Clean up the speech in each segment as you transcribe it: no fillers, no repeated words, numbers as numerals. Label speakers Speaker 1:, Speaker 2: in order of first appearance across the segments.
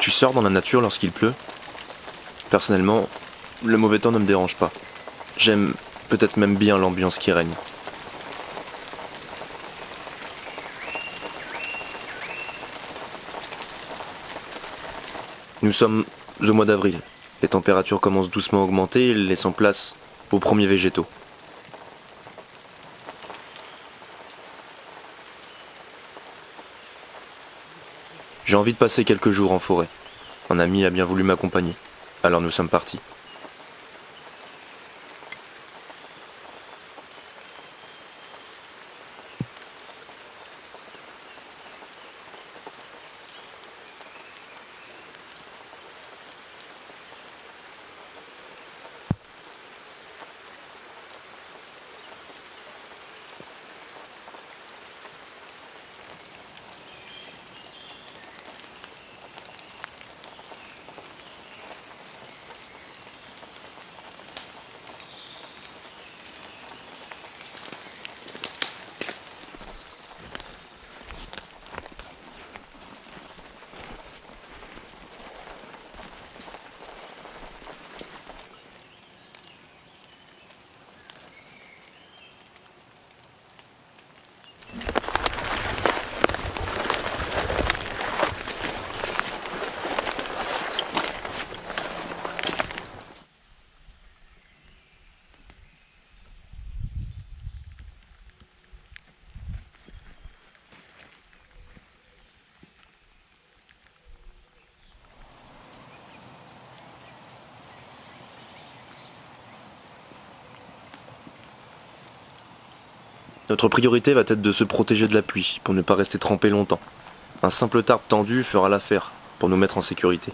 Speaker 1: Tu sors dans la nature lorsqu'il pleut? Personnellement, le mauvais temps ne me dérange pas. J'aime peut-être même bien l'ambiance qui règne. Nous sommes au mois d'avril. Les températures commencent doucement à augmenter, laissant place aux premiers végétaux. J'ai envie de passer quelques jours en forêt. Un ami a bien voulu m'accompagner. Alors nous sommes partis. Notre priorité va être de se protéger de la pluie pour ne pas rester trempé longtemps. Un simple tarp tendu fera l'affaire pour nous mettre en sécurité.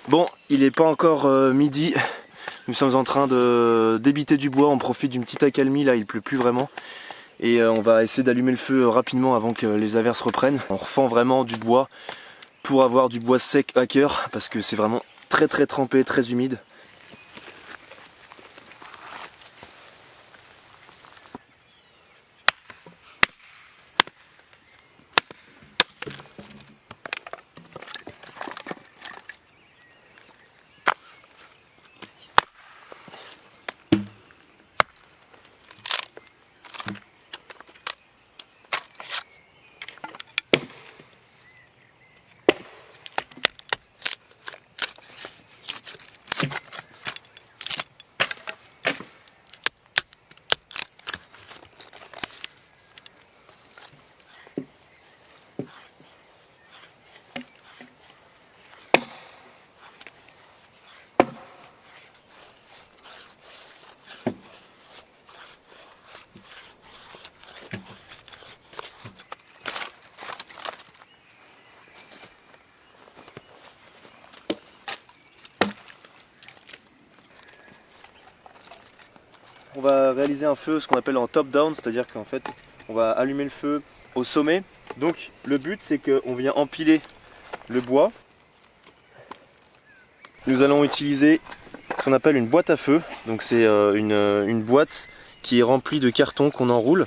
Speaker 1: Bon, il est pas encore midi, Nous sommes en train de débiter du bois, on profite d'une petite accalmie, là il pleut plus vraiment. Et on va essayer d'allumer le feu rapidement avant que les averses reprennent. On refend vraiment du bois pour avoir du bois sec à cœur, parce que c'est vraiment très trempé, très humide. On va réaliser un feu, ce qu'on appelle en top-down, c'est-à-dire qu'en fait, on va allumer le feu au sommet. Donc le but, c'est qu'on vient empiler le bois. Nous allons utiliser ce qu'on appelle une boîte à feu. Donc c'est une boîte qui est remplie de carton qu'on enroule,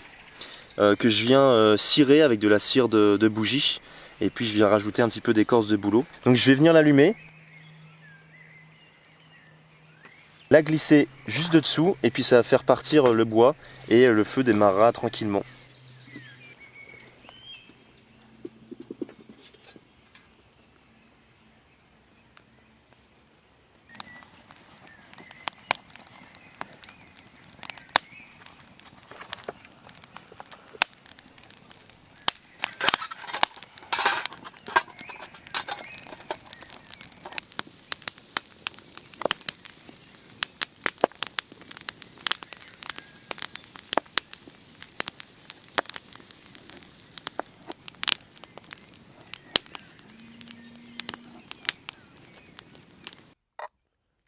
Speaker 1: que je viens cirer avec de la cire de bougie. Et puis je viens rajouter un petit peu d'écorce de bouleau. Donc je vais venir l'allumer, la glisser juste de dessous, et puis ça va faire partir le bois et le feu démarrera tranquillement.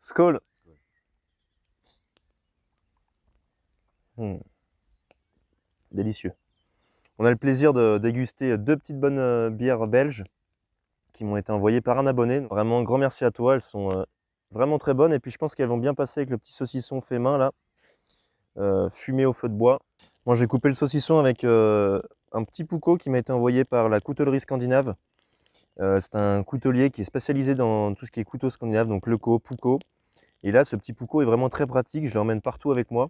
Speaker 1: Skål. Délicieux. On a le plaisir de déguster deux petites bonnes bières belges qui m'ont été envoyées par un abonné. Vraiment, grand merci à toi, elles sont vraiment très bonnes. Et puis je pense qu'elles vont bien passer avec le petit saucisson fait main là, fumé au feu de bois. Moi j'ai coupé le saucisson avec un petit pouco qui m'a été envoyé par la coutellerie scandinave. C'est un coutelier qui est spécialisé dans tout ce qui est couteau scandinave, donc Leco, Pouco. Et là, ce petit pouco est vraiment très pratique, je l'emmène partout avec moi,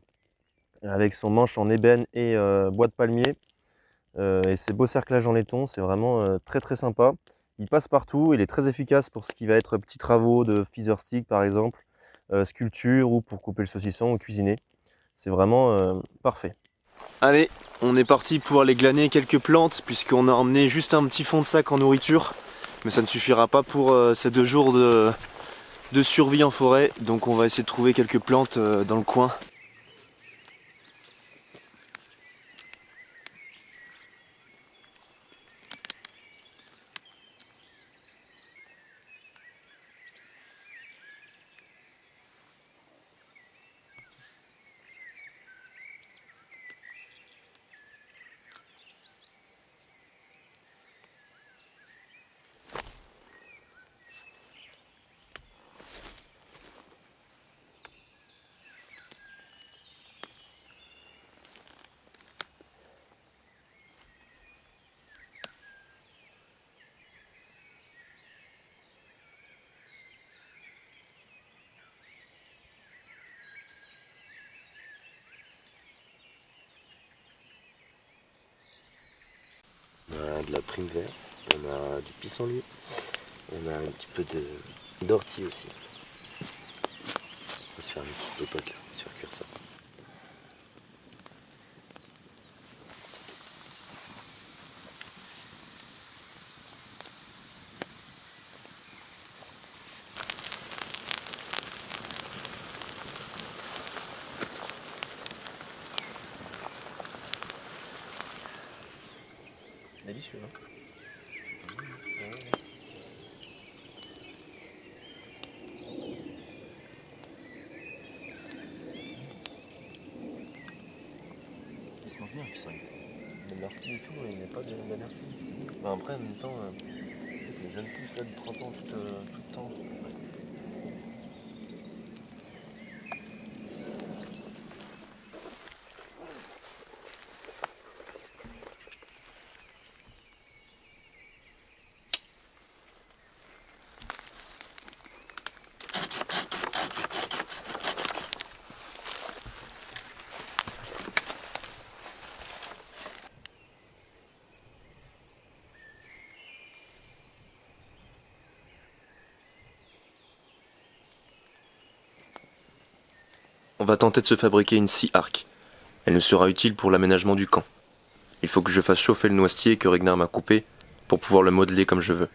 Speaker 1: avec son manche en ébène et bois de palmier. Et ses beaux cerclages en laiton, c'est vraiment très sympa. Il passe partout, il est très efficace pour ce qui va être petits travaux de feather stick par exemple, sculpture ou pour couper le saucisson ou cuisiner. C'est vraiment parfait. Allez, on est parti pour aller glaner quelques plantes puisqu'on a emmené juste un petit fond de sac en nourriture. Mais ça ne suffira pas pour ces 2 jours de survie en forêt. Donc on va essayer de trouver quelques plantes dans le coin. On a de la prime verte, on a du pissenlit, on a un petit peu d'ortie aussi. On va se faire une petite popote là, on va se faire cuire ça. Délicieux, hein. se mange bien, puis ça. L'amertume et tout, il n'y a pas d'amertume. Mais après, en même temps, c'est des jeunes pousses là de 30 ans tout le temps. On va tenter de se fabriquer une scie arc. Elle nous sera utile pour l'aménagement du camp. Il faut que je fasse chauffer le noisetier que Regnar m'a coupé pour pouvoir le modeler comme je veux.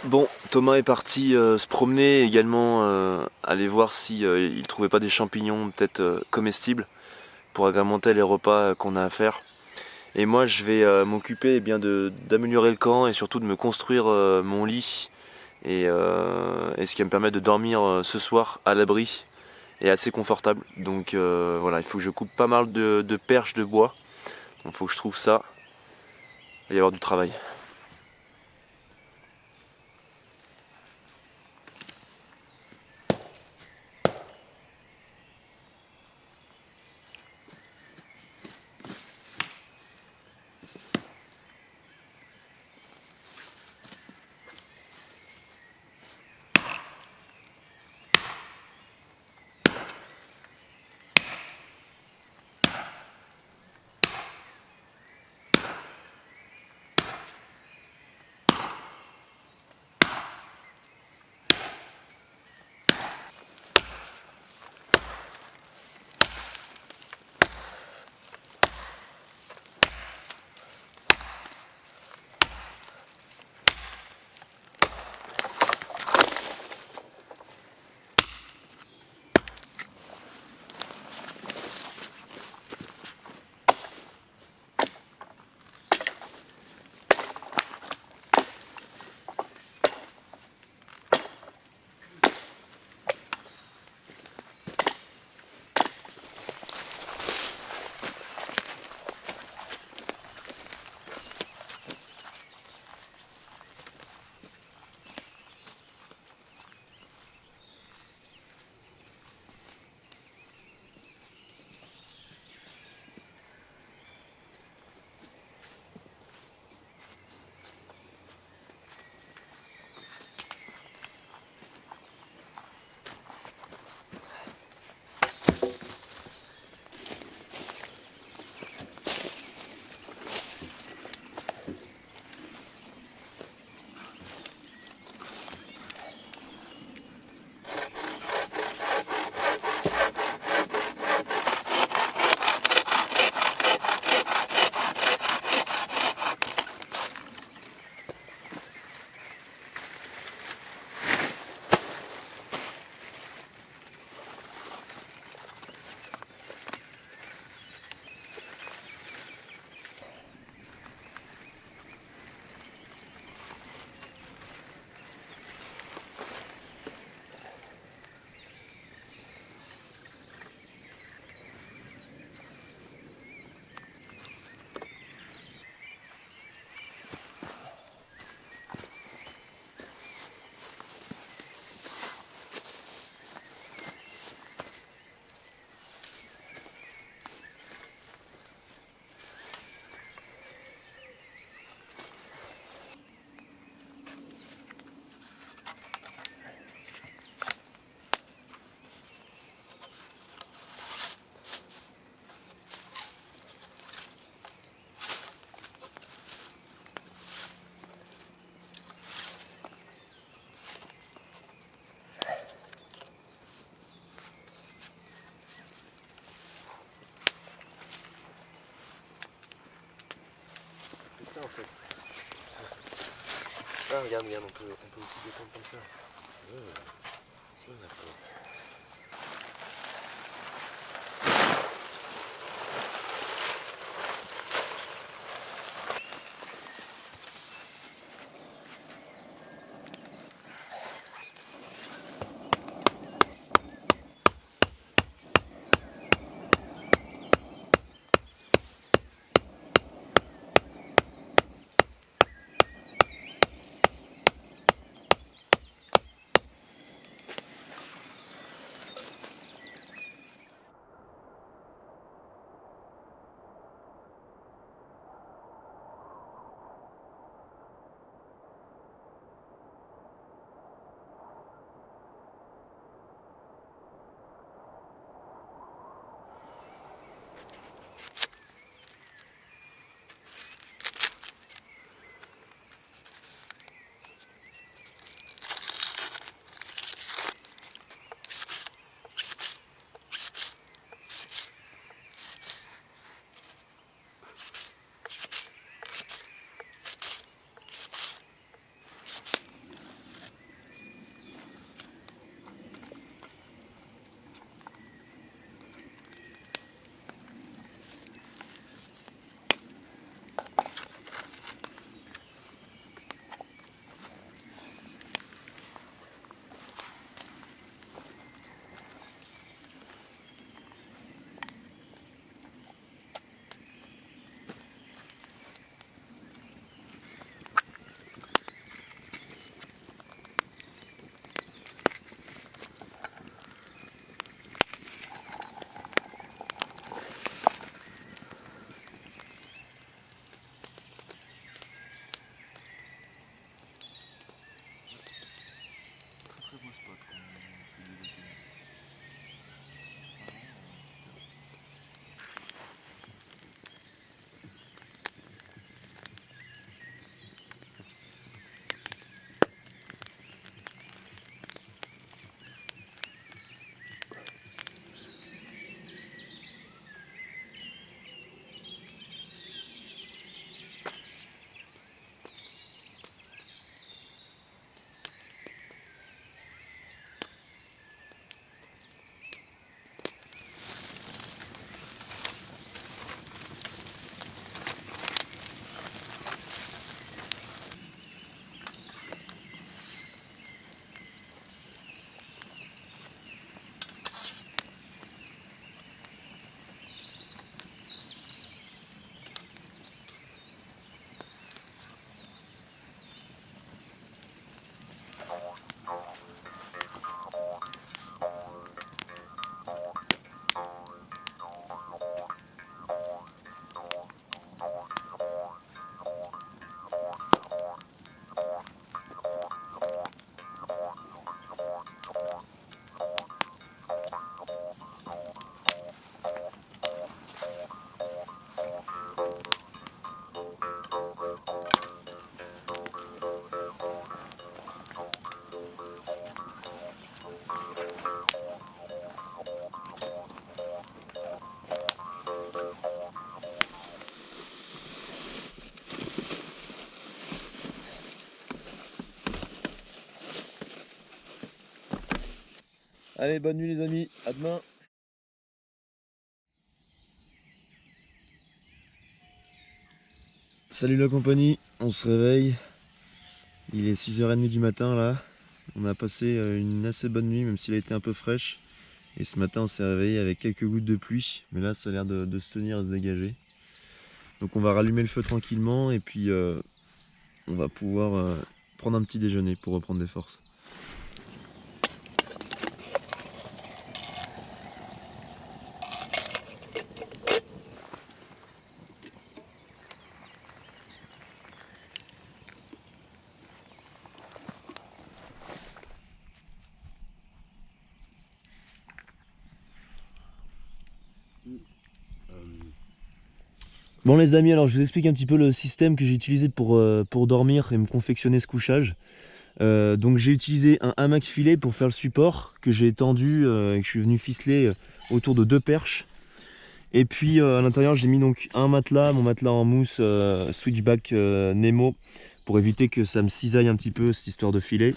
Speaker 1: Bon, Thomas est parti se promener également, aller voir si il trouvait pas des champignons peut-être comestibles pour agrémenter les repas qu'on a à faire. Et moi je vais m'occuper d'améliorer le camp et surtout de me construire mon lit et ce qui va me permettre de dormir ce soir à l'abri et assez confortable. Donc voilà, il faut que je coupe pas mal de perches de bois. Donc il faut que je trouve ça. Il va y avoir du travail. ça en fait. Ah, regarde, on peut aussi détendre comme ça. C'est d'accord.
Speaker 2: Allez, bonne nuit les amis, à demain. Salut la compagnie, on se réveille. Il est 6h30 du matin là. On a passé une assez bonne nuit même s'il a été un peu fraîche. Et ce matin on s'est réveillé avec quelques gouttes de pluie. Mais là ça a l'air de se tenir et se dégager. Donc on va rallumer le feu tranquillement et puis on va pouvoir prendre un petit déjeuner pour reprendre des forces. Bon les amis, alors je vous explique un petit peu le système que j'ai utilisé pour dormir et me confectionner ce couchage. Donc j'ai utilisé un hamac filet pour faire le support que j'ai tendu et que je suis venu ficeler autour de 2 perches. Et puis à l'intérieur j'ai mis donc un matelas, mon matelas en mousse Switchback Nemo, pour éviter que ça me cisaille un petit peu cette histoire de filet.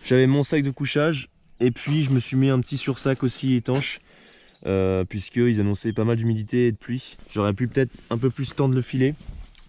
Speaker 2: J'avais mon sac de couchage et puis je me suis mis un petit sursac aussi étanche, puisqu'ils annonçaient pas mal d'humidité et de pluie. J'aurais pu peut-être un peu plus tendre le filet.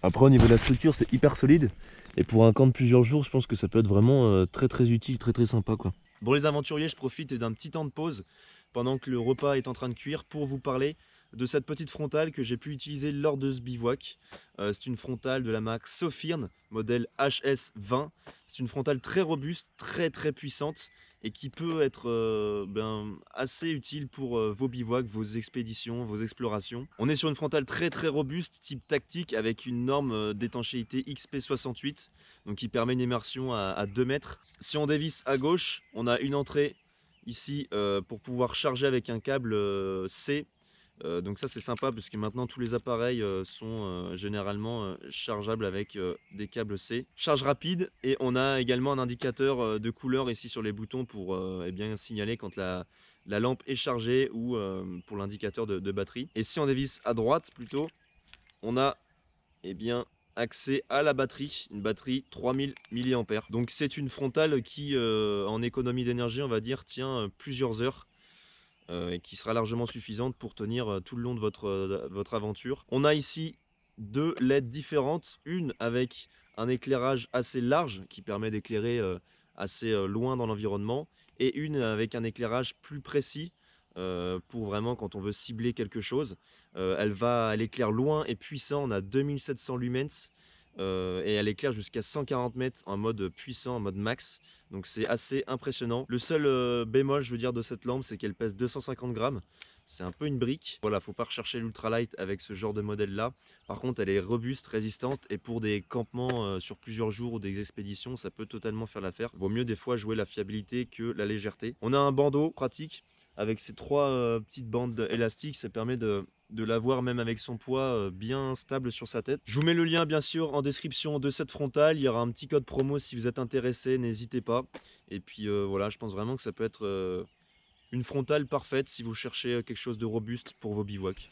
Speaker 2: Après au niveau de la structure c'est hyper solide. Et pour un camp de plusieurs jours, je pense que ça peut être vraiment très très utile, très très sympa quoi. Bon les aventuriers, je profite d'un petit temps de pause pendant que le repas est en train de cuire pour vous parler de cette petite frontale que j'ai pu utiliser lors de ce bivouac. C'est une frontale de la marque Sofirn, modèle HS20. C'est une frontale très robuste, très très puissante et qui peut être assez utile pour vos bivouacs, vos expéditions, vos explorations. On est sur une frontale très très robuste, type tactique, avec une norme d'étanchéité XP68, donc qui permet une immersion à 2 mètres. Si on dévisse à gauche, on a une entrée ici pour pouvoir charger avec un câble C. Donc ça c'est sympa parce que maintenant tous les appareils sont généralement chargeables avec des câbles C. Charge rapide, et on a également un indicateur de couleur ici sur les boutons pour signaler quand la lampe est chargée ou pour l'indicateur de batterie. Et si on dévisse à droite plutôt, on a accès à la batterie, une batterie 3000 mAh. Donc c'est une frontale qui en économie d'énergie on va dire tient plusieurs heures. Et qui sera largement suffisante pour tenir tout le long de votre aventure. On a ici 2 LED différentes, une avec un éclairage assez large qui permet d'éclairer assez loin dans l'environnement, et une avec un éclairage plus précis pour vraiment quand on veut cibler quelque chose. Elle éclaire loin et puissant, on a 2700 lumens. Et elle éclaire jusqu'à 140 mètres en mode puissant, en mode max. Donc c'est assez impressionnant. Le seul bémol, je veux dire, de cette lampe, c'est qu'elle pèse 250 grammes. C'est un peu une brique. Voilà, faut pas rechercher l'ultralight avec ce genre de modèle là. Par contre, elle est robuste, résistante, et pour des campements sur plusieurs jours ou des expéditions, ça peut totalement faire l'affaire. Vaut mieux des fois jouer la fiabilité que la légèreté. On a un bandeau pratique avec ces 3 petites bandes élastiques. Ça permet de l'avoir même avec son poids bien stable sur sa tête. Je vous mets le lien bien sûr en description de cette frontale. Il y aura un petit code promo si vous êtes intéressé, n'hésitez pas. Et puis voilà, je pense vraiment que ça peut être une frontale parfaite si vous cherchez quelque chose de robuste pour vos bivouacs.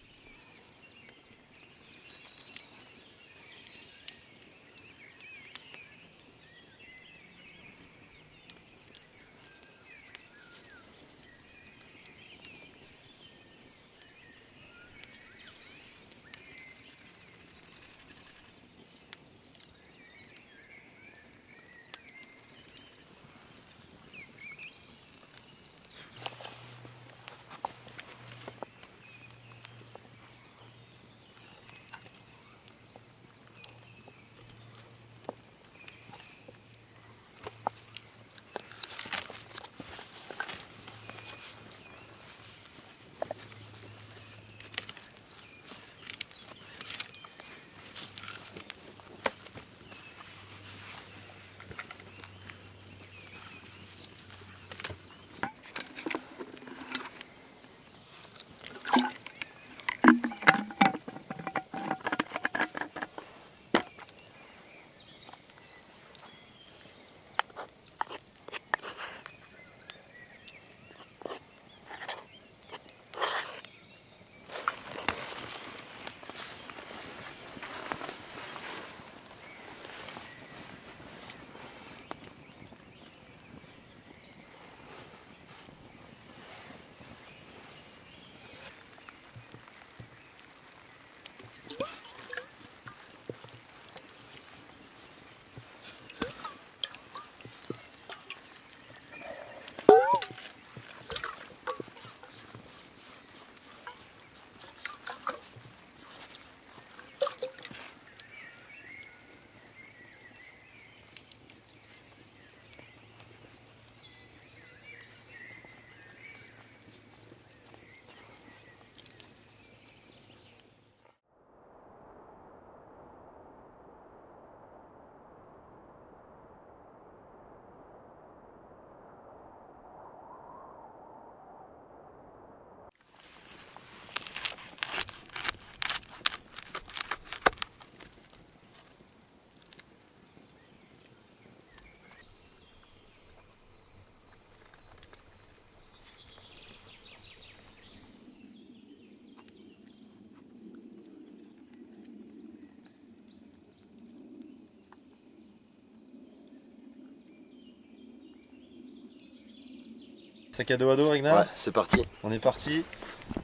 Speaker 1: Sac à dos, Ragnar?
Speaker 2: Ouais, c'est parti.
Speaker 1: On est parti.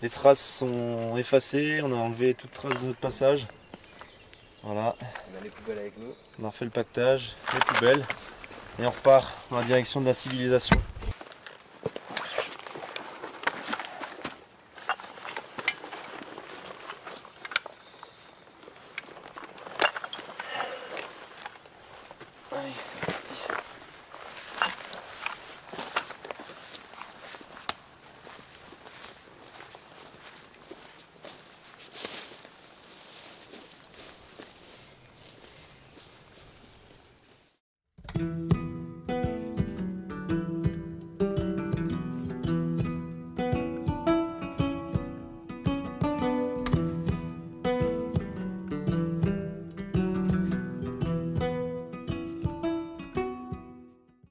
Speaker 1: Les traces sont effacées, on a enlevé toute trace de notre passage. Voilà.
Speaker 2: On a les poubelles avec nous.
Speaker 1: On a refait le pactage, les poubelles. Et on repart dans la direction de la civilisation. Allez.